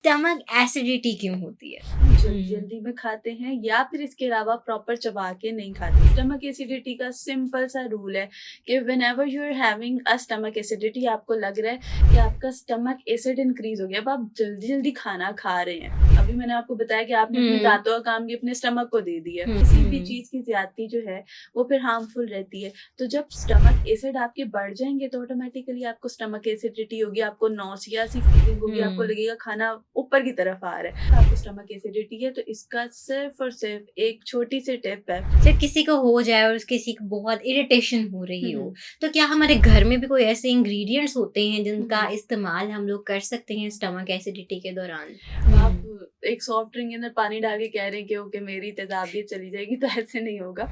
Stomach acidity क्यों होती है? जल्दी में खाते हैं या फिर इसके अलावा प्रॉपर चबा के नहीं खाते। स्टमक एसिडिटी का सिंपल सा रूल है कि whenever you are having a stomach acidity, आपको लग रहा है कि आपका स्टमक एसिड इंक्रीज हो गया, अब आप जल्दी जल्दी खाना खा रहे हैं। अभी मैंने आपको बताया कि आपने अपने दांतों का काम भी अपने स्टमक को दे दिया। किसी भी चीज की ज्यादती जो है वो फिर हार्मफुल रहती है। तो जब स्टमक एसिड आपके बढ़ जाएंगे तो ऑटोमेटिकली आपको स्टमक एसिडिटी होगी, आपको नौसिया सी फीलिंग होगी, आपको लगेगा खाना ऊपर की तरफ आ रहा है, आपको स्टमक एसिडिटी है। तो इसका सिर्फ और सिर्फ एक छोटी सी टिप है। जब किसी को हो जाए और किसी को बहुत इरिटेशन हो रही हो, हम्म, तो क्या हमारे घर में भी कोई ऐसे इंग्रेडिएंट्स होते हैं जिनका हम्म। इस्तेमाल हम लोग कर सकते हैं स्टमक एसिडिटी के दौरान? आप एक सॉफ्ट ड्रिंक के अंदर पानी डाल के कह रहे हैं कि ओके मेरी तेजाबियत चली जाएगी, तो ऐसे नहीं होगा।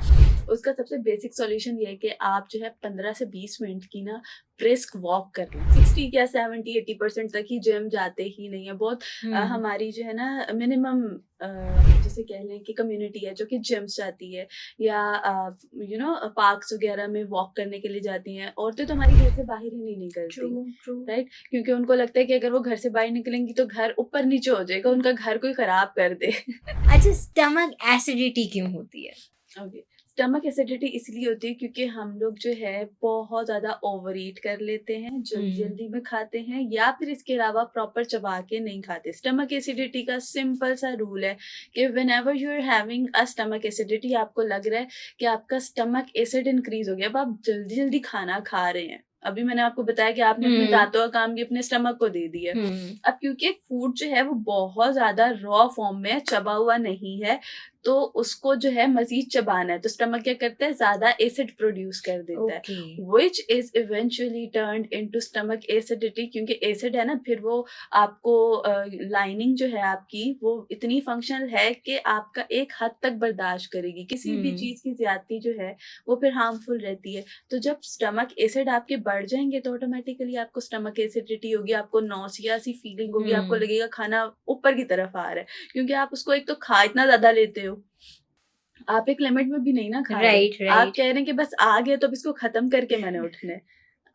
उसका सबसे बेसिक सॉल्यूशन ये है कि आप जो है 15 से 20 मिनट की ना ब्रिस्क वॉक कर लें। 60 या 70-80% तक ही जिम जाते ही नहीं है। बहुत हुँ। हमारी जो है ना मिनिमम जैसे कह लें कि कम्युनिटी है जो कि जिम्स जाती है या पार्क्स वगैरह में वॉक करने के लिए जाती हैं। औरतें तो हमारी घर से बाहर ही नहीं ट्रू, निकलती, ट्रू। राइट? क्योंकि उनको लगता है कि अगर वो घर से बाहर निकलेंगी तो घर ऊपर नीचे हो जाएगा, उनका घर कोई खराब कर दे। अच्छा, स्टमक एसिडिटी क्यों होती है? ओके, स्टमक एसिडिटी इसलिए होती है क्योंकि हम लोग जो है बहुत ज्यादा ओवर ईट कर लेते हैं, जल्दी हुँ। जल्दी में खाते हैं या फिर इसके अलावा प्रॉपर चबा के नहीं खाते। स्टमक एसिडिटी का सिंपल सा रूल है कि whenever you are having a stomach acidity, आपको लग रहा है कि आपका स्टमक एसिड इंक्रीज हो गया, अब आप जल्दी जल्दी खाना खा रहे हैं। अभी मैंने आपको बताया कि आपने अपने हुँ, दांतों का काम भी अपने स्टमक को दे दिया। हुँ। अब क्योंकि फूड जो है वो बहुत ज्यादा रॉ फॉर्म में है, चबा हुआ नहीं है, तो उसको जो है मज़ीद चबाना है, तो स्टमक क्या करता है, ज़्यादा एसिड प्रोड्यूस कर देता है, okay. Which is eventually turned into stomach acidity. क्योंकि एसिड है ना, फिर वो आपको लाइनिंग जो है आपकी वो इतनी फंक्शनल है कि आपका एक हद तक बर्दाश्त करेगी। किसी भी हुँ। चीज़ की ज़्यादती जो है वो फिर हार्मफुल रहती है। तो जब स्टमक एसिड आपके बढ़ जाएँगे तो ऑटोमेटिकली आपको स्टमक एसिडिटी होगी, आपको नौसिया सी फीलिंग होगी, आपको हुँ। लगेगा खाना ऊपर की तरफ आ रहा है। क्योंकि आप उसको एक तो खा इतना ज़्यादा लेते हो, आप एक लिमिट में भी नहीं ना खा रहे। राइट, आप राइट। कह रहे हैं कि बस आ गया तो अब इसको खत्म करके मैंने उठना है।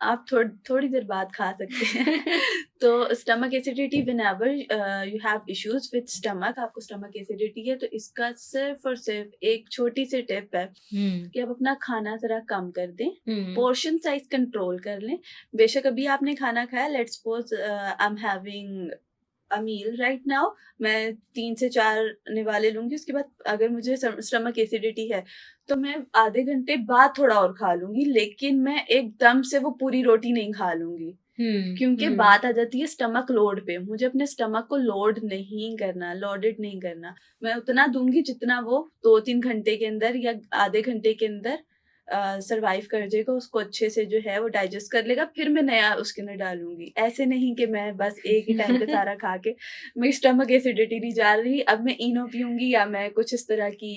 आप थोड़ी देर बाद खा सकते हैं। तो stomach acidity whenever you have issues with stomach, आपको स्टमक एसिडिटी है, तो इसका सिर्फ और सिर्फ एक छोटी सी टिप है हुँ, कि आप अपना खाना ज़रा कम कर दें, हुँ। पोर्शन साइज़ कंट्रोल कर लें। बेशक अभी आपने खाना खाया, let's suppose I am having a meal right now, मैं 3 से 4 निवाले लूँगी, उसके बाद अगर मुझे स्टमक एसिडिटी है, तो मैं आधे घंटे बाद थोड़ा और खा लूँगी, लेकिन मैं एकदम से वो पूरी रोटी नहीं खा लूँगी। हुँ, क्योंकि हुँ। बात आ जाती है स्टमक लोड पे, मुझे अपने स्टमक को लोड नहीं करना, लोडेड नहीं करना। मैं उतना दूँगी जितना वो 2-3 घंटे के अंदर या आधे घंटे के अंदर सर्वाइव कर जाएगा, उसको अच्छे से जो है वो डाइजेस्ट कर लेगा, फिर मैं नया उसके अंदर डालूँगी। ऐसे नहीं कि मैं बस एक ही टाइम पे सारा खा के मेरी स्टमक एसिडिटी नहीं जा रही, अब मैं इनो पीऊँगी या मैं कुछ इस तरह की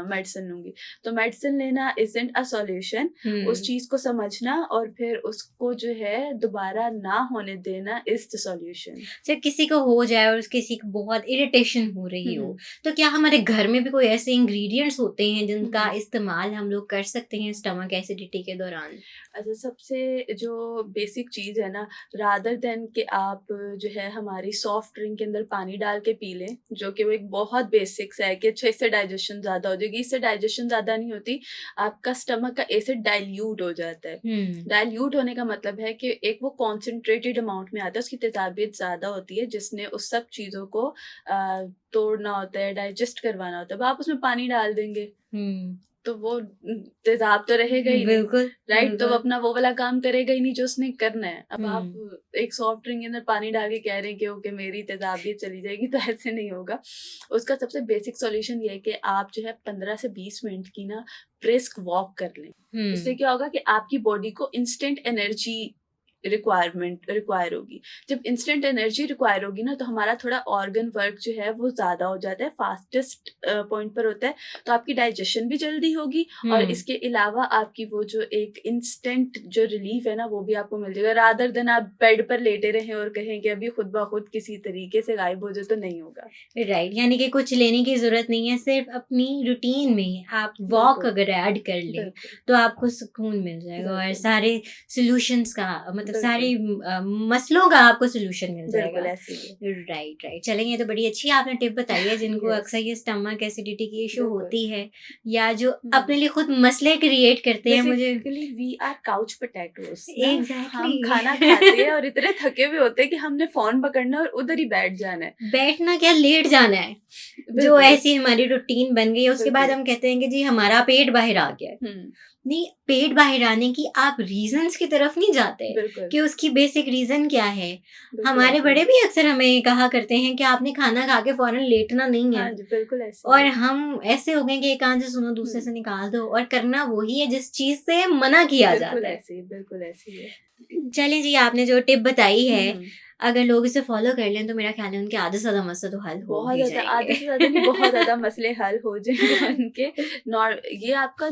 मेडिसिन लूँगी। तो मेडिसिन लेना इज़न्ट अ सॉल्यूशन, उस हुँ। चीज़ को समझना और फिर उसको जो है दोबारा ना होने देना इज़ द सॉल्यूशन। जब किसी को हो जाए और किसी को बहुत इरिटेशन हो रही हुँ, हो, हुँ। तो क्या हमारे घर में भी कोई ऐसे इंग्रेडिएंट्स होते हैं हुँ, जिनका हुँ। इस्तेमाल हम लोग कर सकते हैं स्टमक एसिडिटी के दौरान? अच्छा, सबसे जो बेसिक चीज़ है ना, रादर देन कि आप जो है हमारी सॉफ्ट ड्रिंक के अंदर पानी डाल के पी लें, जो कि वो एक बहुत बेसिक्स है कि अच्छा इससे डाइजेशन ज़्यादा हो जाएगी, इससे डाइजेशन ज़्यादा नहीं होती, आपका स्टमक का एसिड डाइल्यूट हो जाता है। हुँ, डाइल्यूट होने का मतलब है कि एक वो कॉन्सन्ट्रेटेड अमाउंट में आता है, उसकी तेज़ाबियत ज़्यादा होती है, जिसने उस सब चीज़ों को तोड़ना होता है, डाइजेस्ट करवाना होता है। अब आप उसमें पानी डाल देंगे, हुँ। तो वो तेज़ाब तो रहेगा ही नहीं, बिल्कुल, राइट? तो वो बिल्कुल। अपना वो वाला काम करेगा ही नहीं जो उसने करना है। अब आप हुँ, एक सॉफ्ट ड्रिंक के अंदर पानी डाल के कह रहे हैं कि ओके मेरी तेज़ाबियत चली जाएगी, तो ऐसे नहीं होगा। उसका सबसे बेसिक सॉल्यूशन ये है कि आप जो है 15 से 20 मिनट की ना ब्रिस्क वॉक कर लें। इससे हुँ। क्या होगा कि आपकी बॉडी को इंस्टेंट एनर्जी रिक्वायर होगी। जब इंस्टेंट एनर्जी रिक्वायर होगी ना, तो हमारा थोड़ा ऑर्गन वर्क जो है वो ज़्यादा हो जाता है, फास्टेस्ट पॉइंट पर होता है, तो आपकी डाइजेशन भी जल्दी होगी और हुँ। इसके अलावा आपकी वो जो एक इंस्टेंट जो रिलीफ है ना, वो भी आपको मिल जाएगा, रादर देन आप बेड पर लेटे रहें और कहें कि अभी खुद ब खुद किसी तरीके से गायब हो जाए, तो नहीं होगा। राइट, यानी कि कुछ लेने की ज़रूरत नहीं है, सिर्फ़ अपनी रूटीन में आप वॉक बिल्कुल, अगर ऐड कर लें, बिल्कुल, तो आपको सुकून मिल जाएगा और बिल्कुल। सारे सॉल्यूशंस का मतलब सारे मसलों का आपको सोल्यूशन मिल बिल्कुल जाएगा। ऐसे ही है। राइट। चलें, ये तो बड़ी अच्छी आपने टिप बताई है जिनको Yes. अक्सर ये स्टमक एसिडिटी की इशू बिल्कुल। होती है या जो हम्म। अपने लिए खुद मसले क्रिएट करते हैं। मुझे basically we are couch potatoes ना। हम एग्जैक्टली खाना खाते हैं और इतने थके हुए होते हैं कि हमने फोन पकड़ना है और उधर ही बैठ जाना है। बैठना क्या, लेट जाना है। जो बिल्कुल। ऐसी हमारी रूटीन बन गई है उसके बाद बिल्कुल। हम कहते हैं कि जी हमारा पेट बाहर आ गया है। हम्म। नहीं, पेट बाहर आने की आप रीजंस की तरफ नहीं जाते बिल्कुल। कि उसकी बेसिक रीजन क्या है। बिल्कुल हमारे ऐसे बड़े ही। भी अक्सर हमें कहा करते हैं कि आपने खाना खा के फौरन लेटना नहीं है। हाँ जी, बिल्कुल ऐसे और ही। हम ऐसे हो गए कि एक कान से सुनो दूसरे हम्म। से निकाल दो, और करना वही है जिस चीज से मना किया बिल्कुल जाता है। ऐसे ही, बिल्कुल ऐसे ही है। चलें जी, आपने जो टिप बताई है हम्म। अगर लोग इसे फॉलो कर लें तो मेरा ख्याल है उनके आधे से ज्यादा मसले तो हल हो बहुत ही ज्यादा, आधे जाएंगे। से ज्यादा नहीं, बहुत ज्यादा मसले हल हो जाएंगे उनके। ये आपका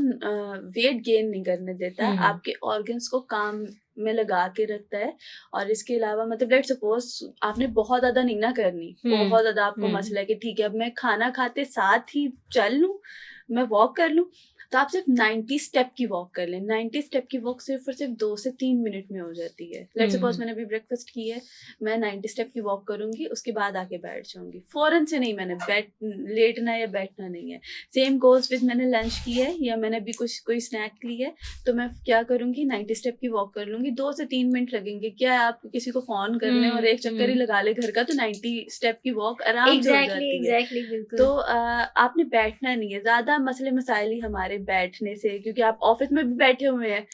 वेट गेन नहीं करने देता, हम्म। आपके ऑर्गन्स को काम में लगा के रखता है। और इसके अलावा मतलब लेट सपोज आपने बहुत ज्यादा नहीं ना करनी, बहुत ज्यादा आपको मसला है कि ठीक है अब मैं खाना खाते साथ ही चल लूं, मैं वॉक कर लूं, तो आप सिर्फ 90 स्टेप की वॉक कर लें। 90 स्टेप की वॉक सिर्फ और सिर्फ 2 से 3 मिनट में हो जाती है। लेट सपोज मैंने अभी ब्रेकफास्ट की है, मैं 90 स्टेप की वॉक करूंगी, उसके बाद आके बैठ जाऊंगी। फौरन से नहीं, मैंने लेटना या बैठना नहीं है। सेम गोज विद मैंने लंच की है या मैंने अभी कोई स्नैक ली है, तो मैं क्या करूंगी, 90 स्टेप की वॉक कर लूंगी। 2 से 3 मिनट लगेंगे। क्या है, आप किसी को फोन कर लें और एक चक्कर ही लगा ले घर का, तो 90 स्टेप की वॉक आराम से हो जाती है। एग्जैक्टली बिल्कुल। तो आपने बैठना नहीं है। ज्यादा मसले मसाइल ही हमारे बैठने से, क्योंकि आप ऑफिस में भी बैठे हुए हैं,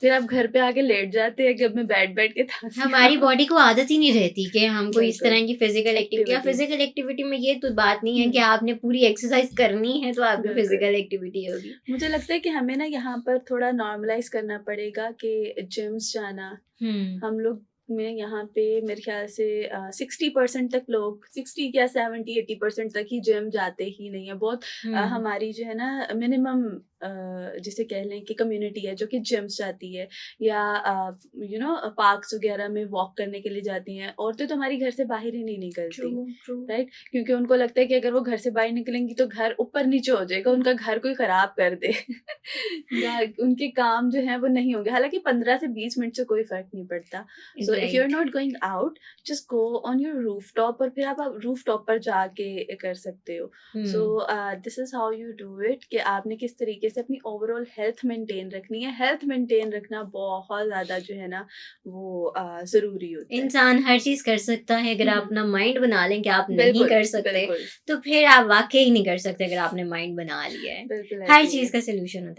फिर आप घर पे आके लेट जाते हैं कि अब मैं बैठ के थक गया। हमारी बॉडी को आदत ही नहीं रहती कि हमको इस बिल्कुल। तरह की फिजिकल एक्टिविटी, फिजिकल एक्टिविटी में ये तो बात नहीं है कि आपने पूरी एक्सरसाइज करनी है तो आपकी बिल्कुल। फिजिकल एक्टिविटी होगी। मुझे लगता है कि हमें ना यहाँ पर थोड़ा नॉर्मलाइज करना पड़ेगा कि जिम्स जाना, हम लोग में यहाँ पे मेरे ख्याल से 60% तक लोग, 60 या 70-80% तक ही जिम जाते ही नहीं है। बहुत हमारी जो है ना मिनिमम जिसे कह लें कि कम्युनिटी है जो कि जिम्स जाती है या पार्क्स वगैरह में वॉक करने के लिए जाती हैं। औरतें तो हमारी घर से बाहर ही नहीं निकलती, राइट, क्योंकि उनको लगता है कि अगर वो घर से बाहर निकलेंगी तो घर ऊपर नीचे हो जाएगा, उनका घर कोई खराब कर दे या उनके काम जो है वो नहीं होंगे। हालांकि 15 से 20 मिनट से कोई फर्क नहीं पड़ता। So if you are not going out, just go on your rooftop, और फिर आप रूफटॉप पर जाके कर सकते हो। So this is how you do it, कि आपने किस तरीके से अपनी ओवरऑल हेल्थ मेंटेन रखनी है। हेल्थ मेंटेन रखना बहुत ज्यादा जो है ना वो जरूरी होता है। इंसान हर चीज कर सकता है अगर आप अपना माइंड बना लें कि आप नहीं बिल्कुल, कर सकते, बिल्कुल। तो फिर आप वाकई नहीं कर सकते अगर आपने माइंड बना लिया है। बिल्कुल हर ऐसे ही चीज है। का सोल्यूशन होता है।